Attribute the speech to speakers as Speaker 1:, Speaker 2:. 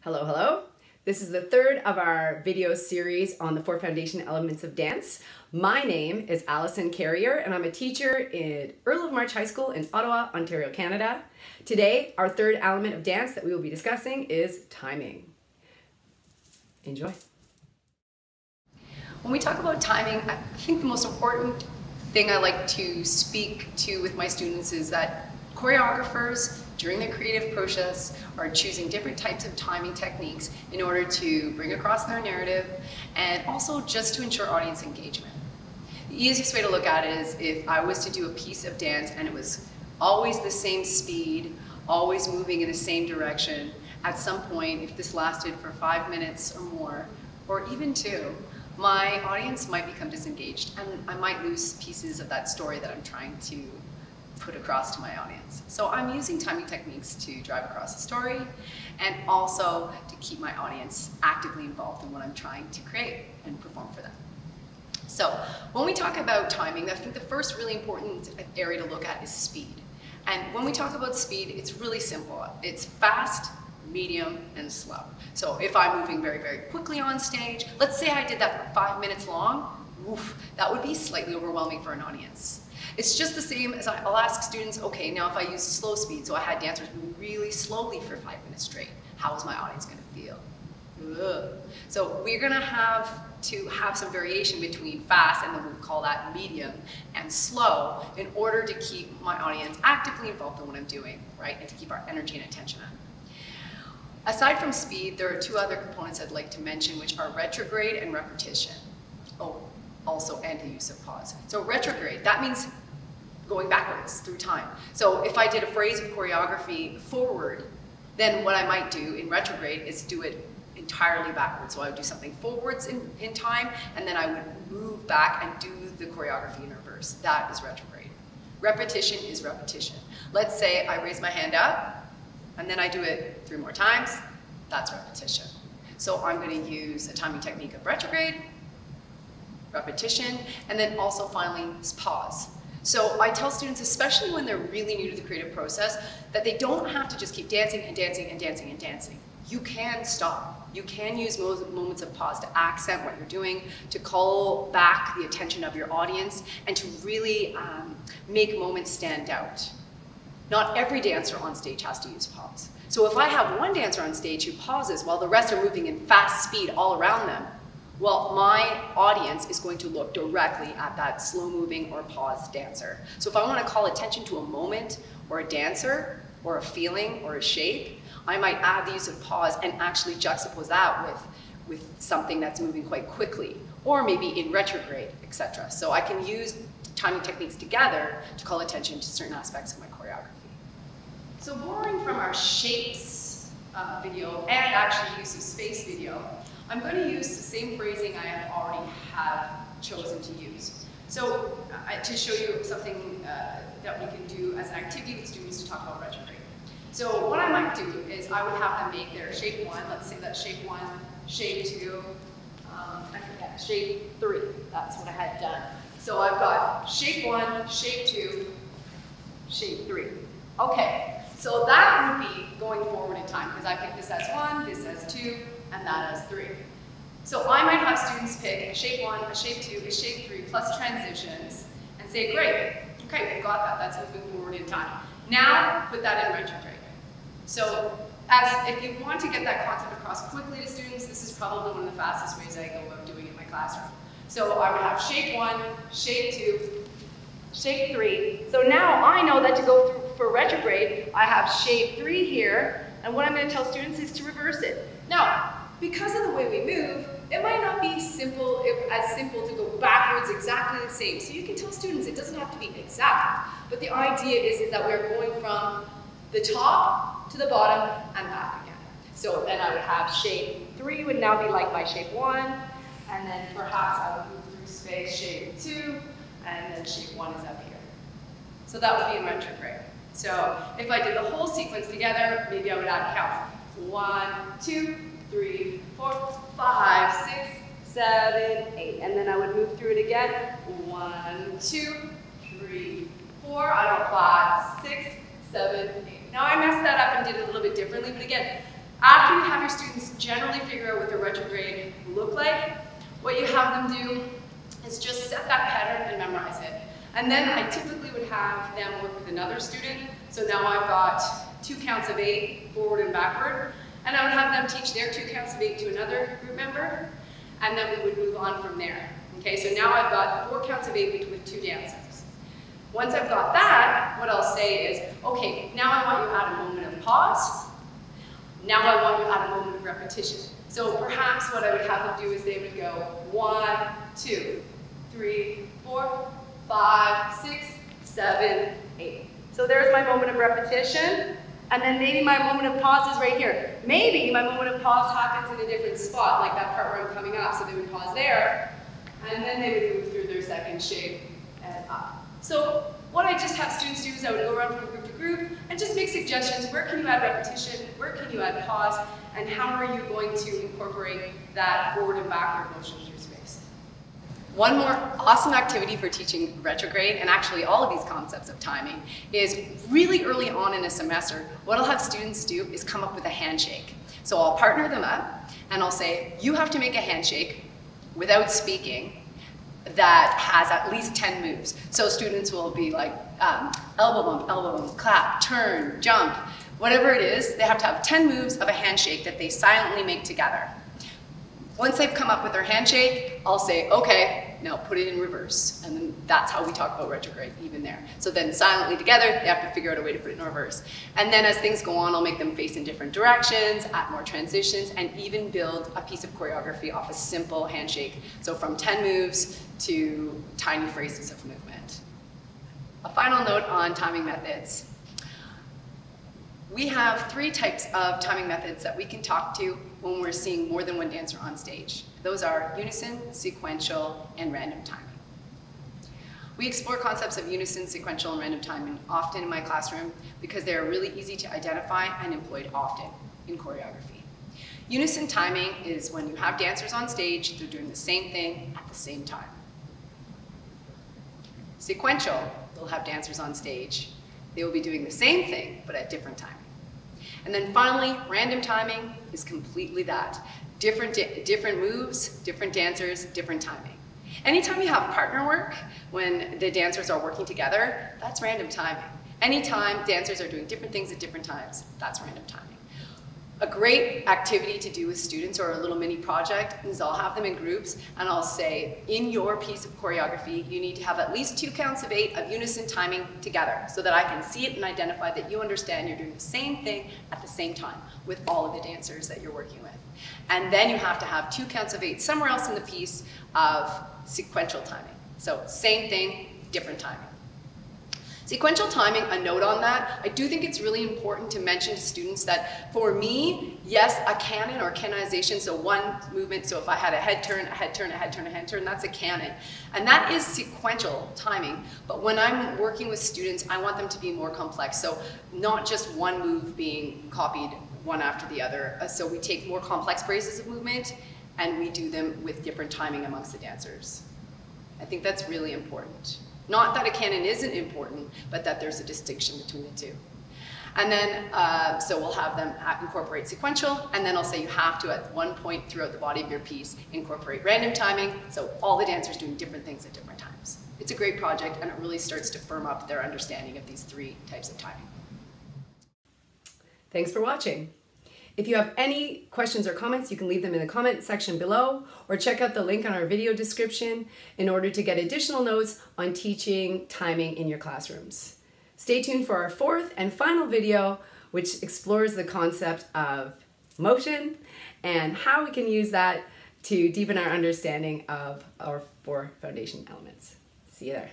Speaker 1: Hello, hello. This is the third of our video series on the 4 foundation elements of dance. My name is Alison Carrier and I'm a teacher at Earl of March High School in Ottawa, Ontario, Canada. Today, our third element of dance that we will be discussing is timing. Enjoy.
Speaker 2: When we talk about timing, I think the most important thing I like to speak to with my students is that choreographers during the creative process are choosing different types of timing techniques in order to bring across their narrative and also just to ensure audience engagement. The easiest way to look at it is if I was to do a piece of dance and it was always the same speed, always moving in the same direction, at some point, if this lasted for 5 minutes or more, or even 2, my audience might become disengaged and I might lose pieces of that story that I'm trying to put across to my audience. So I'm using timing techniques to drive across the story and also to keep my audience actively involved in what I'm trying to create and perform for them. So when we talk about timing, I think the first really important area to look at is speed. And when we talk about speed, it's really simple. It's fast, medium, and slow. So if I'm moving very, very quickly on stage, let's say I did that for 5 minutes long, that would be slightly overwhelming for an audience. It's just the same as I'll ask students, okay, now if I use slow speed, so I had dancers move really slowly for 5 minutes straight, how is my audience gonna feel? Ugh. So we're gonna have to have some variation between fast, and then we'll call that medium, and slow, in order to keep my audience actively involved in what I'm doing, right? And to keep our energy and attention on. Aside from speed, there are 2 other components I'd like to mention, which are retrograde and repetition. Also, and the use of pause. So retrograde, that means going backwards through time. So if I did a phrase of choreography forward, then what I might do in retrograde is do it entirely backwards. So I would do something forwards in time, and then I would move back and do the choreography in reverse. That is retrograde. Repetition is repetition. Let's say I raise my hand up, and then I do it 3 more times. That's repetition. So I'm going to use a timing technique of retrograde, repetition, and then also finally pause. So I tell students, especially when they're really new to the creative process, that they don't have to just keep dancing and dancing and dancing and dancing. You can stop. You can use moments of pause to accent what you're doing, to call back the attention of your audience, and to really make moments stand out. Not every dancer on stage has to use pause. So if I have one dancer on stage who pauses while the rest are moving in fast speed all around them, well, my audience is going to look directly at that slow-moving or paused dancer. So if I want to call attention to a moment or a dancer or a feeling or a shape, I might add the use of pause and actually juxtapose that with something that's moving quite quickly, or maybe in retrograde, etc. So I can use timing techniques together to call attention to certain aspects of my choreography. So borrowing from our shapes video and actually use of space video, I'm going to use the same phrasing I already have chosen to use. So to show you something that we can do as an activity with students to talk about retrograde. So what I might do is I would have them make their shape 1, let's say that's shape 1, shape 2, I forget, shape 3, that's what I had done. So I've got shape 1, shape 2, shape 3. Okay, so that would be going forward in time, because I picked this as 1, this as 2, and that as 3. So I might have students pick a shape 1, a shape 2, a shape 3, plus transitions, and say, great, okay, we've got that, that's moving forward in time. Now, put that in retrograde. So if you want to get that concept across quickly to students, this is probably one of the fastest ways I go about doing it in my classroom. So I would have shape 1, shape 2, shape 3. So now I know that to go through for retrograde, I have shape 3 here, and what I'm going to tell students is to reverse it. Now, because of the way we move, it might not be as simple to go backwards exactly the same. So you can tell students it doesn't have to be exact, but the idea is that we're going from the top to the bottom and back again. So then I would have shape 3 would now be like my shape 1, and then perhaps I would move through space shape 2, and then shape 1 is up here. So that would be in retrograde. So if I did the whole sequence together, maybe I would add count. 1, 2, 3, 4, 5, 6, 7, 8. And then I would move through it again. 1, 2, 3, 4. I don't 5, 6, 7, 8. Now I messed that up and did it a little bit differently, but again, after you have your students generally figure out what the retrograde will look like, what you have them do is just set that pattern and memorize it. And then I typically would have them work with another student. So now I've got 2 counts of 8, forward and backward. And I would have them teach their 2 counts of 8 to another group member. And then we would move on from there. Okay, so now I've got 4 counts of 8 with 2 dancers. Once I've got that, what I'll say is, okay, now I want you to add a moment of pause. Now I want you to add a moment of repetition. So perhaps what I would have them do is they would go 1, 2, 3, 4, 5, 6, 7, 8. So there's my moment of repetition. And then maybe my moment of pause is right here. Maybe my moment of pause happens in a different spot, like that part where I'm coming up. So they would pause there, and then they would move through their second shape and up. So what I just have students do is I would go around from group to group and just make suggestions. Where can you add repetition? Where can you add pause? And how are you going to incorporate that forward and backward motion through space? One more awesome activity for teaching retrograde, and actually all of these concepts of timing, is really early on in a semester, what I'll have students do is come up with a handshake. So I'll partner them up, and I'll say, you have to make a handshake without speaking that has at least 10 moves. So students will be like elbow bump, clap, turn, jump, whatever it is, they have to have 10 moves of a handshake that they silently make together. Once they've come up with their handshake, I'll say, okay, now put it in reverse. And then that's how we talk about retrograde, even there. So then silently together, they have to figure out a way to put it in reverse. And then as things go on, I'll make them face in different directions, add more transitions, and even build a piece of choreography off a simple handshake. So from 10 moves to tiny phrases of movement. A final note on timing methods. We have 3 types of timing methods that we can talk to when we're seeing more than one dancer on stage. Those are unison, sequential, and random timing. We explore concepts of unison, sequential, and random timing often in my classroom because they are really easy to identify and employed often in choreography. Unison timing is when you have dancers on stage, they're doing the same thing at the same time. Sequential, they'll have dancers on stage. They will be doing the same thing, but at different timing. And then finally, random timing is completely that. Different moves, different dancers, different timing. Anytime you have partner work, when the dancers are working together, that's random timing. Anytime dancers are doing different things at different times, that's random timing. A great activity to do with students or a little mini project is I'll have them in groups and I'll say, in your piece of choreography, you need to have at least 2 counts of 8 of unison timing together so that I can see it and identify that you understand you're doing the same thing at the same time with all of the dancers that you're working with. And then you have to have 2 counts of 8 somewhere else in the piece of sequential timing. So same thing, different timing. Sequential timing, a note on that, I do think it's really important to mention to students that for me, yes, a canon or canonization, so one movement, so if I had a head turn, a head turn, a head turn, a head turn, that's a canon. And that is sequential timing, but when I'm working with students, I want them to be more complex. So not just one move being copied one after the other. So we take more complex phrases of movement and we do them with different timing amongst the dancers. I think that's really important. Not that a canon isn't important, but that there's a distinction between the two. And then, so we'll have them incorporate sequential, and then I'll say you have to, at one point throughout the body of your piece, incorporate random timing, so all the dancers doing different things at different times. It's a great project, and it really starts to firm up their understanding of these 3 types of timing.
Speaker 1: Thanks for watching. If you have any questions or comments, you can leave them in the comment section below or check out the link on our video description in order to get additional notes on teaching timing in your classrooms. Stay tuned for our 4th and final video, which explores the concept of motion and how we can use that to deepen our understanding of our 4 foundation elements. See you there.